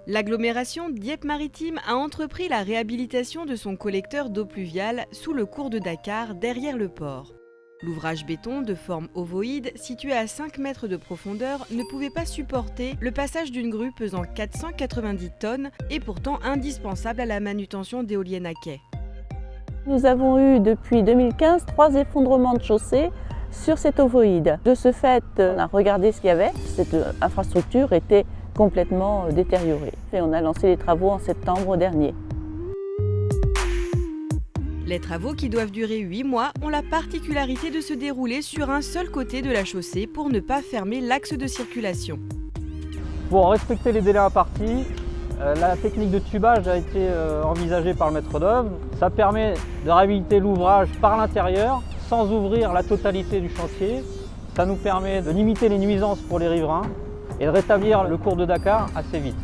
L'agglomération Dieppe-Maritime a entrepris la réhabilitation de son collecteur d'eau pluviale sous le cours de Dakar, derrière le port. L'ouvrage béton de forme ovoïde, situé à 5 mètres de profondeur, ne pouvait pas supporter le passage d'une grue pesant 490 tonnes et pourtant indispensable à la manutention d'éoliennes à quai. Nous avons eu depuis 2015 3 effondrements de chaussée sur cet ovoïde. De ce fait, on a regardé ce qu'il y avait. Cette infrastructure était complètement détériorée. Et on a lancé les travaux en septembre dernier. Les travaux, qui doivent durer 8 mois, ont la particularité de se dérouler sur un seul côté de la chaussée pour ne pas fermer l'axe de circulation. Pour respecter les délais impartis, la technique de tubage a été envisagée par le maître d'œuvre. Ça permet de réhabiliter l'ouvrage par l'intérieur sans ouvrir la totalité du chantier. Ça nous permet de limiter les nuisances pour les riverains et de rétablir le cours de Dakar assez vite.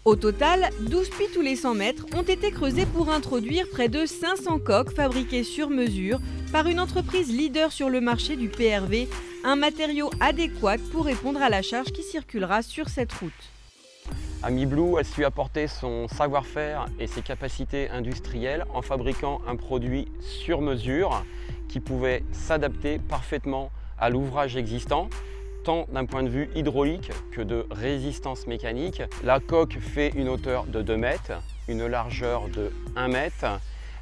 Au total, 12 puits tous les 100 mètres ont été creusés pour introduire près de 500 coques fabriquées sur mesure par une entreprise leader sur le marché du PRV, un matériau adéquat pour répondre à la charge qui circulera sur cette route. AmiBlue a su apporter son savoir-faire et ses capacités industrielles en fabriquant un produit sur mesure qui pouvait s'adapter parfaitement à l'ouvrage existant, tant d'un point de vue hydraulique que de résistance mécanique. La coque fait une hauteur de 2 mètres, une largeur de 1 mètre.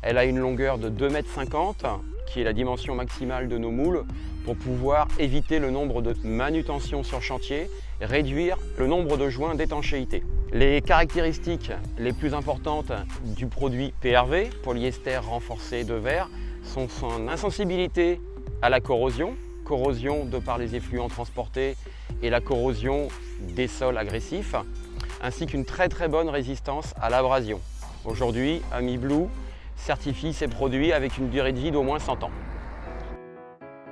Elle a une longueur de 2,50 m, qui est la dimension maximale de nos moules, pour pouvoir éviter le nombre de manutentions sur chantier, réduire le nombre de joints d'étanchéité. Les caractéristiques les plus importantes du produit PRV, polyester renforcé de verre, sont son insensibilité à la corrosion de par les effluents transportés et la corrosion des sols agressifs, ainsi qu'une très bonne résistance à l'abrasion. Aujourd'hui, AmiBlue certifie ses produits avec une durée de vie d'au moins 100 ans.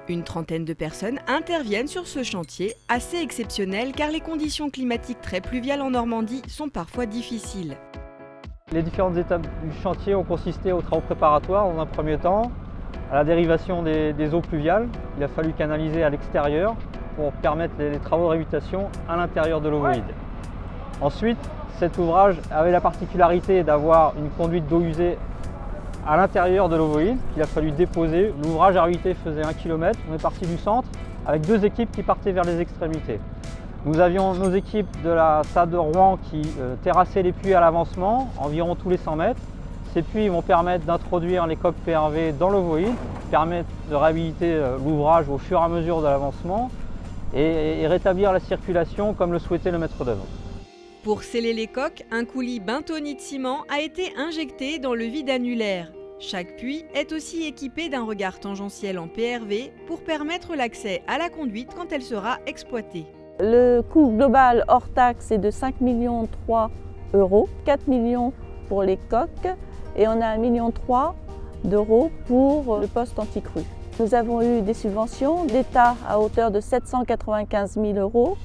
Une trentaine de personnes interviennent sur ce chantier, assez exceptionnel car les conditions climatiques très pluviales en Normandie sont parfois difficiles. Les différentes étapes du chantier ont consisté aux travaux préparatoires dans un premier temps, à la dérivation des eaux pluviales. Il a fallu canaliser à l'extérieur pour permettre les travaux de réhabilitation à l'intérieur de l'ovoïde. Ensuite, cet ouvrage avait la particularité d'avoir une conduite d'eau usée à l'intérieur de l'ovoïde qu'il a fallu déposer. L'ouvrage à réalité faisait 1 km. On est parti du centre avec 2 équipes qui partaient vers les extrémités. Nous avions nos équipes de la SAD de Rouen qui terrassaient les puits à l'avancement, environ tous les 100 mètres. Ces puits vont permettre d'introduire les coques PRV dans l'ovoïde, permettre de réhabiliter l'ouvrage au fur et à mesure de l'avancement et rétablir la circulation comme le souhaitait le maître d'œuvre. Pour sceller les coques, un coulis Bintoni de ciment a été injecté dans le vide annulaire. Chaque puits est aussi équipé d'un regard tangentiel en PRV pour permettre l'accès à la conduite quand elle sera exploitée. Le coût global hors taxe est de 5,3 millions d'euros, 4 millions pour les coques et on a 1,3 million d'euros pour le poste anti-crue. Nous avons eu des subventions d'État à hauteur de 795 000 euros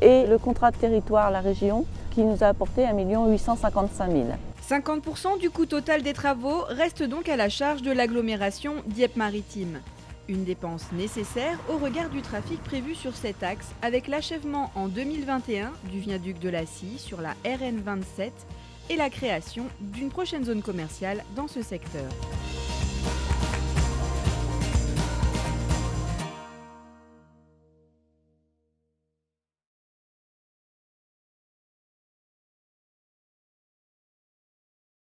et le contrat de territoire, la région, qui nous a apporté 1 855 000. 50% du coût total des travaux reste donc à la charge de l'agglomération Dieppe-Maritime. Une dépense nécessaire au regard du trafic prévu sur cet axe avec l'achèvement en 2021 du viaduc de la Scie sur la RN 27 et la création d'une prochaine zone commerciale dans ce secteur.